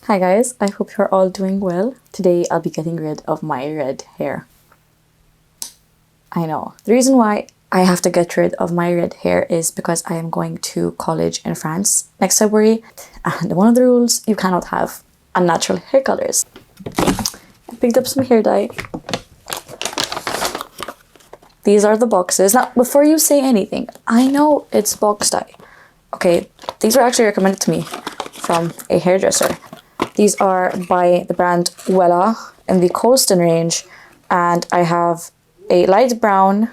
Hi guys, I hope you're all doing well. Today I'll be getting rid of my red hair. I know. The reason why I have to get rid of my red hair is because I am going to college in France next February, and one of the rules, you cannot have unnatural hair colors. I picked up some hair dye. These are the boxes. Now, before you say anything, I know it's box dye. Okay, these were actually recommended to me from a hairdresser. These are by the brand Wella in the Colston range, and I have a light brown,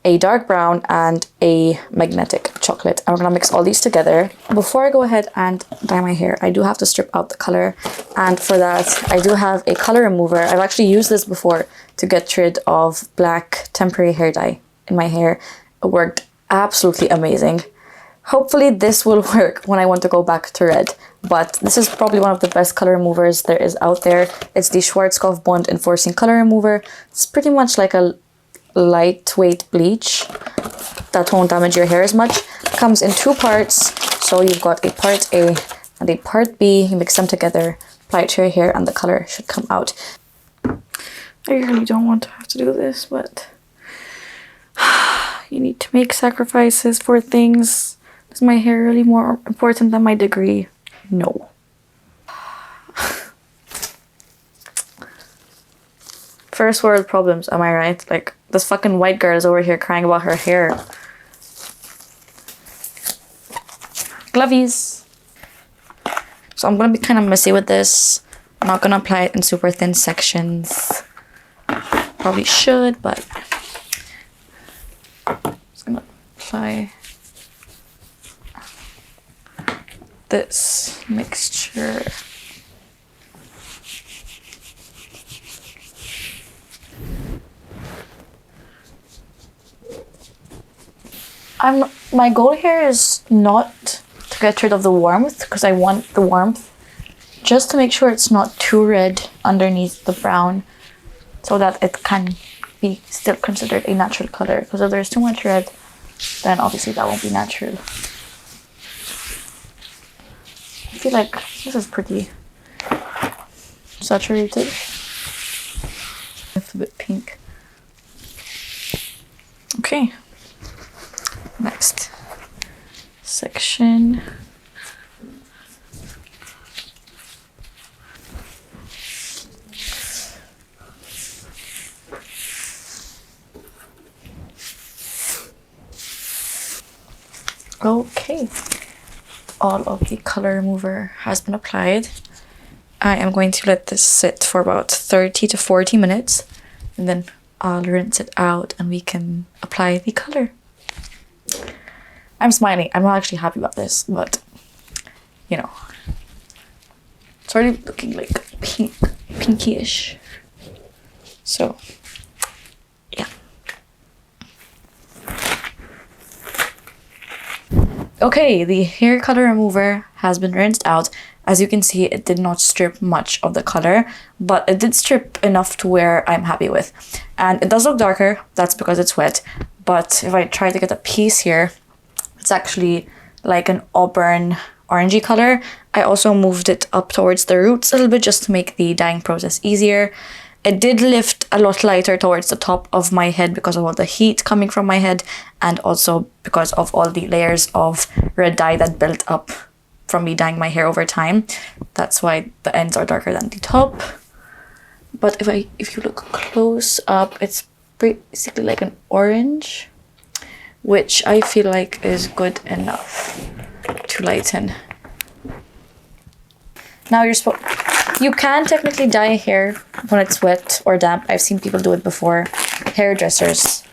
a dark brown, and a magnetic chocolate. And we're gonna mix all these together. Before I go ahead and dye my hair, I do have to strip out the color, and for that I do have a color remover. I've actually used this before to get rid of black temporary hair dye in my hair. It worked absolutely amazing. Hopefully this will work when I want to go back to red, but this is probably one of the best color removers there is out there. It's the Schwarzkopf Bond Enforcing Color Remover. It's pretty much like a lightweight bleach that won't damage your hair as much. It comes in two parts, so you've got a part A and a part B. You mix them together, apply it to your hair, and the color should come out. I really don't want to have to do this, but you need to make sacrifices for things. Is my hair really more important than my degree? No. First world problems, am I right? Like, this fucking white girl is over here crying about her hair. Glovies. So I'm gonna be kind of messy with this. I'm not gonna apply it in super thin sections. Probably should, but I'm just gonna apply this mixture. My goal here is not to get rid of the warmth, because I want the warmth, just to make sure it's not too red underneath the brown, so that it can be still considered a natural color. Because if there's too much red, then obviously that won't be natural. I feel like this is pretty saturated. It's a bit pink. Okay. Next section. Okay. All of the color remover has been applied. I am going to let this sit for about 30 to 40 minutes, and then I'll rinse it out and we can apply the color. I'm smiling. I'm not actually happy about this, but you know, it's already looking like pinkyish. So yeah. Okay, the hair color remover has been rinsed out. As you can see, it did not strip much of the color, but it did strip enough to where I'm happy with. And it does look darker, that's because it's wet. But if I try to get a piece here, it's actually like an auburn orangey color. I also moved it up towards the roots a little bit just to make the dyeing process easier. It did lift a lot lighter towards the top of my head because of all the heat coming from my head, and also because of all the layers of red dye that built up from me dyeing my hair over time. That's why the ends are darker than the top. But if you look close up, it's basically like an orange, which I feel like is good enough to lighten. Now you can technically dye hair when it's wet or damp. I've seen people do it before, hairdressers.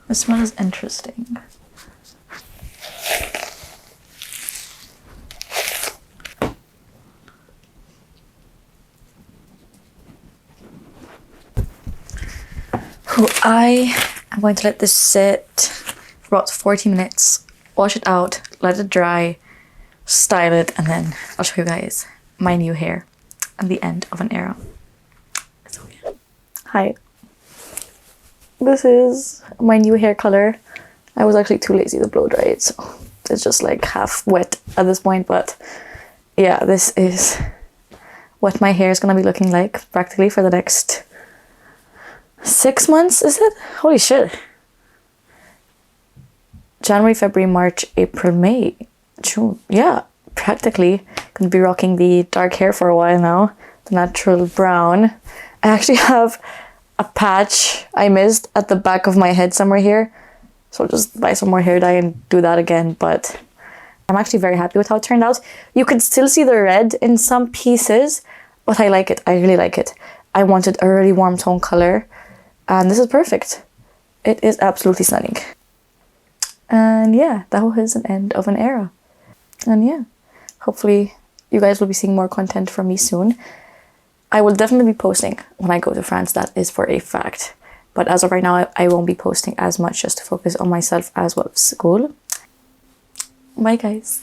The smell is interesting. I'm going to let this sit for about 40 minutes, wash it out, let it dry, style it, and then I'll show you guys my new hair and the end of an era. So yeah. Hi. this is my new hair color. I was actually too lazy to blow dry it, so it's just like half wet at this point. But yeah, this is what my hair is gonna be looking like practically for the next 6 months, is it? Holy shit. January, February, March, April, May, June. Yeah, practically gonna be rocking the dark hair for a while now. The natural brown. I actually have a patch I missed at the back of my head somewhere here. So I'll just buy some more hair dye and do that again. But I'm actually very happy with how it turned out. You can still see the red in some pieces, but I like it. I really like it. I wanted a really warm tone color, and this is perfect. It is absolutely stunning. And yeah, that was an end of an era. And yeah, hopefully you guys will be seeing more content from me soon. I will definitely be posting when I go to France, that is for a fact. But as of right now, I won't be posting as much just to focus on myself as well as school. Bye guys.